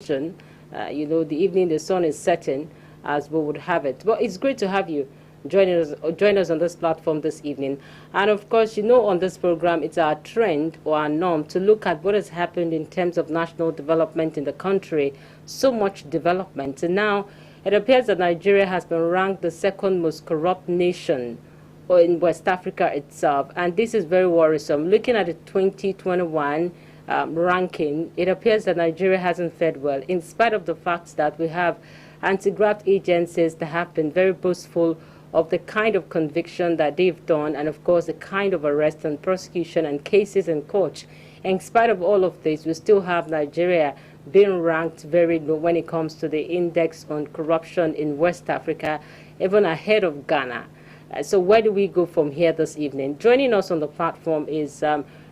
The evening, the sun is setting as we would have it. But it's great to have you join us on this platform this evening. And of course, on this program, it's our trend or our norm to look at what has happened in terms of national development in the country. So much development. And now it appears that Nigeria has been ranked the second most corrupt nation in West Africa itself. And this is very worrisome. Looking at the 2021 ranking, it appears that Nigeria hasn't fared well, in spite of the fact that we have anti-graft agencies that have been very boastful of the kind of conviction that they've done, and of course the kind of arrest and prosecution and cases in court. In spite of all of this, we still have Nigeria being ranked very low when it comes to the index on corruption in West Africa, even ahead of Ghana. So where do we go from here this evening? Joining us on the platform is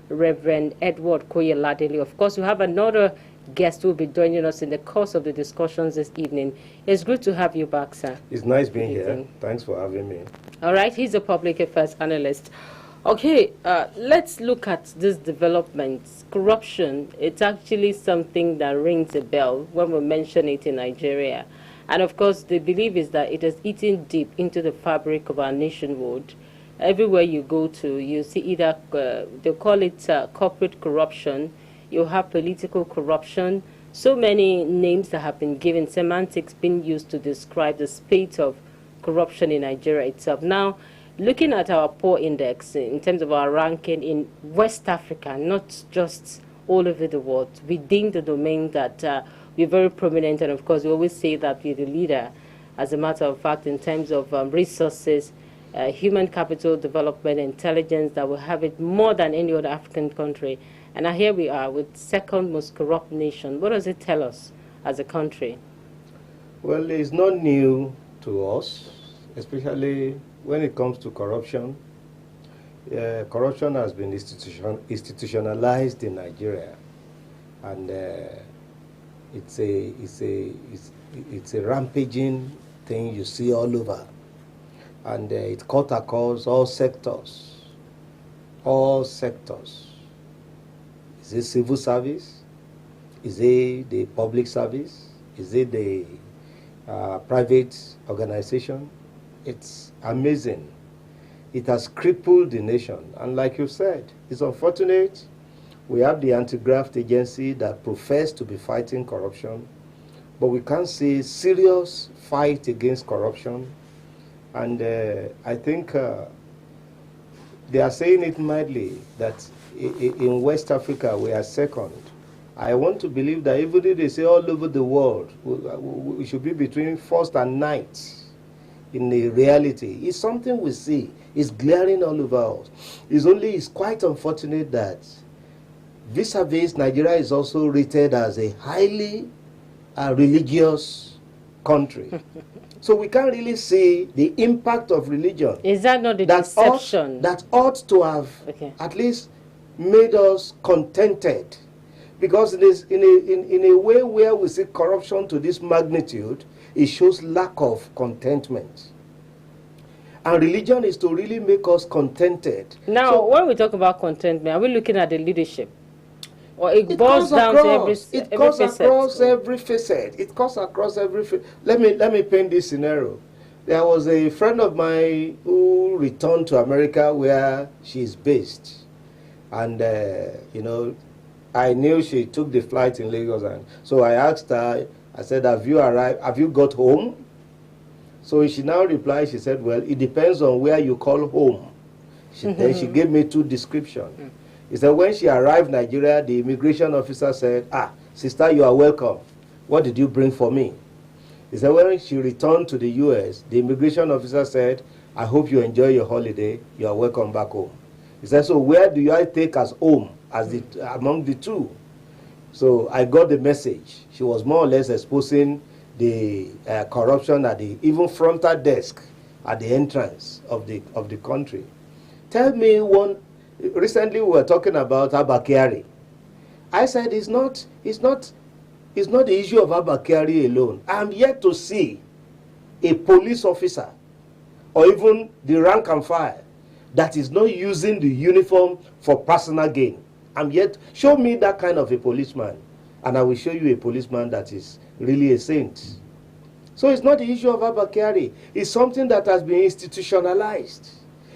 Reverend Edward Koyeladele. Of course, we have another guest who will be joining us in the course of the discussions this evening. It's good to have you back, sir. It's nice being here. Thanks for having me. All right, he's a public affairs analyst. Okay, let's look at this development. Corruption, it's actually something that rings a bell when we mention it in Nigeria. And of course, the belief is that it has eaten deep into the fabric of our nationhood. Everywhere you go to, you see either, they call it corporate corruption, you have political corruption, so many names that have been given, semantics being used to describe the state of corruption in Nigeria itself. Now, looking at our poor index in terms of our ranking in West Africa, not just all over the world, within the domain that we're very prominent, and of course we always say that we're the leader, as a matter of fact, in terms of resources, human capital development, intelligence, that will have it more than any other African country. And now here we are with second most corrupt nation. What does it tell us as a country? Well, it's not new to us, especially when it comes to corruption. Corruption has been institutionalized in Nigeria, and it's a rampaging thing you see all over, and it cut across all sectors. All sectors. Is it civil service? Is it the public service? Is it the private organization? It's amazing. It has crippled the nation. And like you said, it's unfortunate. We have the anti-graft agency that profess to be fighting corruption, but we can't see serious fight against corruption. And I think they are saying it mildly that in West Africa we are second. I want to believe that even if they say all over the world we should be between first and ninth, in the reality, it's something we see. It's glaring all over us. It's quite unfortunate that vis-a-vis Nigeria is also rated as a highly religious country. So we can't really see the impact of religion. Is that not the deception? That ought to have at least made us contented. Because in a way where we see corruption to this magnitude, it shows lack of contentment. And religion is to really make us contented. Now, so, when we talk about contentment, are we looking at the leadership? Or it boils down to every facet? It cuts across every facet. It cuts across every facet. Let me paint this scenario. There was a friend of mine who returned to America where she is based. And, I knew she took the flight in Lagos. And so I asked her, I said, have you arrived? Have you got home? So she now replied, she said, well, it depends on where you call home. Then she gave me two descriptions. He said, when she arrived in Nigeria, the immigration officer said, sister, you are welcome. What did you bring for me? He said, when she returned to the U.S., the immigration officer said, I hope you enjoy your holiday. You are welcome back home. He said, so where do I take as home among the two? So I got the message. She was more or less exposing the corruption at the even frontal desk at the entrance of the country. Tell me one. Recently we were talking about Abba Kyari. I said it's not the issue of Abba Kyari alone. I'm yet to see a police officer or even the rank and file that is not using the uniform for personal gain. I'm yet, show me that kind of a policeman and I will show you a policeman that is really a saint. So it's not the issue of Abba Kyari. It's something that has been institutionalized.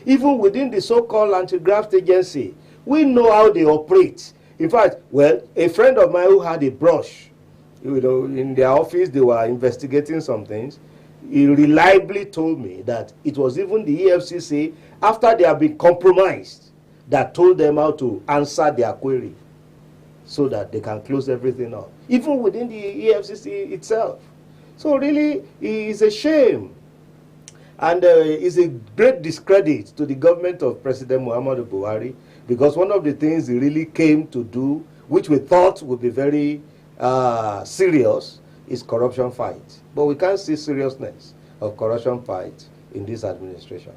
Even within the so-called anti-graft agency, we know how they operate. In fact, well, a friend of mine who had a brush, in their office, they were investigating some things. He reliably told me that it was even the EFCC, after they have been compromised, that told them how to answer their query so that they can close everything up, even within the EFCC itself. So really, it's a shame. And it's a great discredit to the government of President Muhammadu Buhari, because one of the things he really came to do, which we thought would be very serious, is corruption fight. But we can't see seriousness of corruption fight in this administration.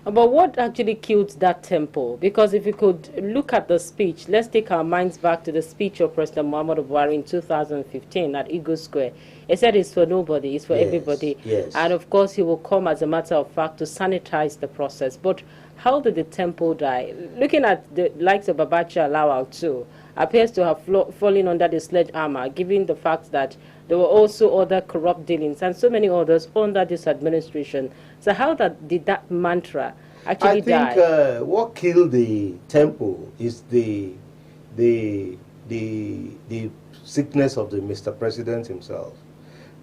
But what actually killed that tempo? Because if we could look at the speech, let's take our minds back to the speech of President Muhammadu Buhari in 2015 at Eagle Square. He said it's for nobody, it's for everybody. Yes. And of course, he will come, as a matter of fact, to sanitize the process. But how did the tempo die? Looking at the likes of Abacha Lawal too, appears to have fallen under the sledgehammer, given the fact that there were also other corrupt dealings and so many others under this administration. So how did that mantra actually die? I think what killed the tempo is the sickness of the Mr. President himself.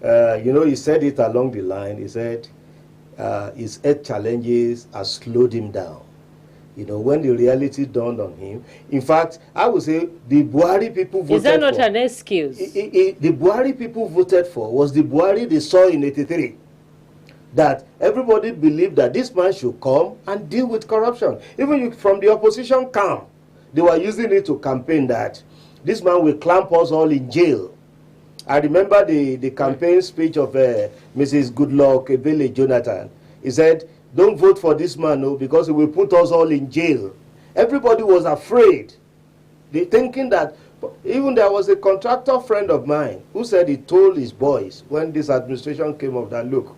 He said it along the line. He said his health challenges have slowed him down. When the reality dawned on him. In fact, I would say the Buhari people voted for... Is that not an excuse? The Buhari people voted for was the Buhari they saw in 83. That everybody believed that this man should come and deal with corruption. Even from the opposition camp, they were using it to campaign that this man will clamp us all in jail. I remember the campaign speech of Mrs. Goodluck Ebele Jonathan. He said, don't vote for this man, no, because he will put us all in jail. Everybody was afraid. They thinking that, even there was a contractor friend of mine who said he told his boys when this administration came up that, look,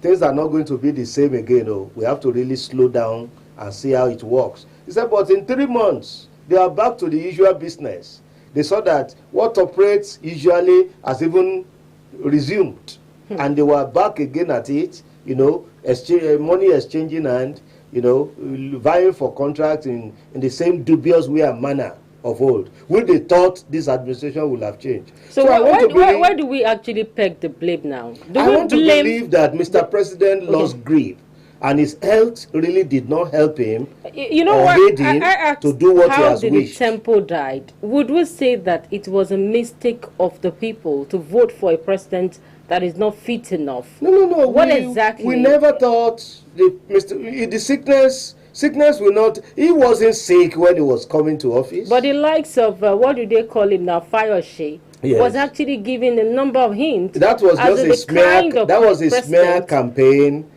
things are not going to be the same again. Oh, we have to really slow down and see how it works. He said, but in 3 months, they are back to the usual business. They saw that what operates usually has even resumed. And they were back again at it, money exchanging and, vying for contracts in the same dubious way and manner of old. When they thought this administration would have changed. So where do we actually peg the blame now? I want to believe that Mr. President lost grip, and his health really did not help him to do what he has wished. How did the tempo died? Would we say that it was a mistake of the people to vote for a president that is not fit enough? No. What exactly? We never thought the sickness will not... He wasn't sick when he was coming to office. But the likes of, what do they call him now, Fayoshe, was actually giving a number of hints. That was just a smear. That was a smear campaign,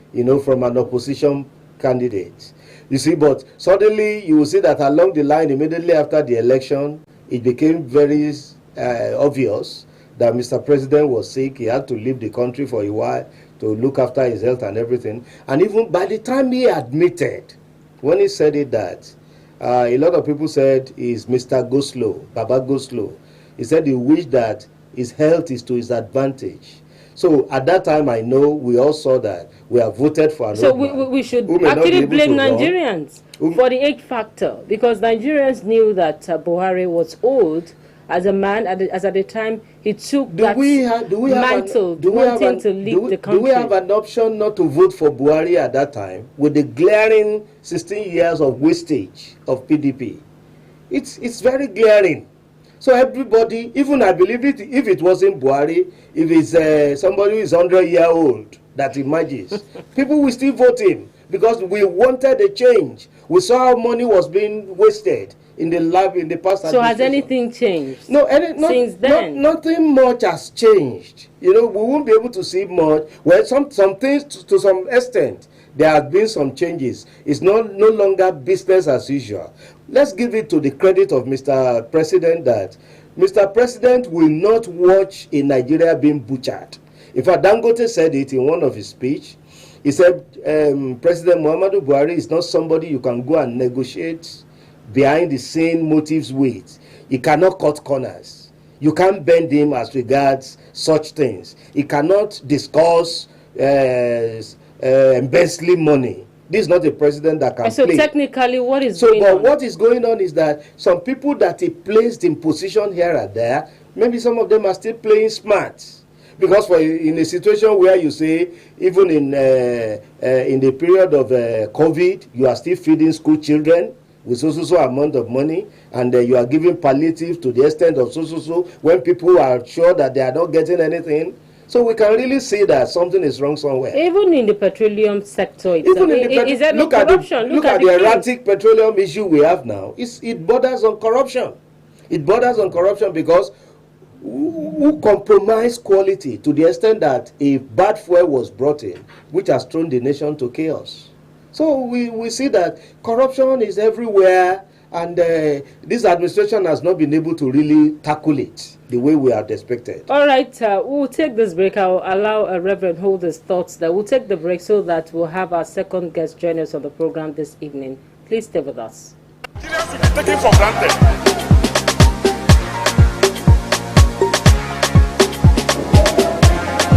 from an opposition candidate. You see, but suddenly you will see that along the line, immediately after the election, it became very obvious that Mr. President was sick. He had to leave the country for a while to look after his health and everything. And even by the time he admitted, when he said it, that a lot of people said he's Mr. Go Slow, Baba Go Slow. He said he wished that his health is to his advantage. So at that time, I know we all saw that we have voted for an So we should actually blame Nigerians for the age factor, because Nigerians knew that Buhari was old as a man, as at the time he took mantle wanting to lead the country. Do we have an option not to vote for Buhari at that time with the glaring 16 years of wastage of PDP? It's very glaring. So everybody, even I believe it, if it wasn't Buhari, if it's somebody who is 100-year-old that emerges, people will still vote him, because we wanted a change. We saw how money was being wasted in the past. So has anything changed? No, since then? Nothing much has changed. We won't be able to see much. Well, some things to some extent there have been some changes. It's no longer business as usual. Let's give it to the credit of Mr. President that Mr. President will not watch a Nigeria being butchered. In fact, Dangote said it in one of his speech. He said, President Muhammadu Buhari is not somebody you can go and negotiate behind the scene motives with. He cannot cut corners. You can't bend him as regards such things. He cannot discuss embezzling money. This is not a president that can so play. Technically, what is going on? What is going on is that some people that he placed in position here and there, maybe some of them are still playing smart. Because in a situation where you say, even in the period of COVID, you are still feeding school children with so amount of money, and you are giving palliative to the extent of so when people are sure that they are not getting anything. So we can really see that something is wrong somewhere. Even in the petroleum sector itself, is there no corruption? Look at the erratic petroleum issue we have now. It borders on corruption. It borders on corruption because who compromise quality to the extent that a bad fuel was brought in, which has thrown the nation to chaos. So we see that corruption is everywhere, and this administration has not been able to really tackle it the way we had expected. All right, we'll take this break. I'll allow Reverend hold his thoughts there. We'll take the break so that we'll have our second guest join us on the program this evening. Please stay with us. Taken for granted.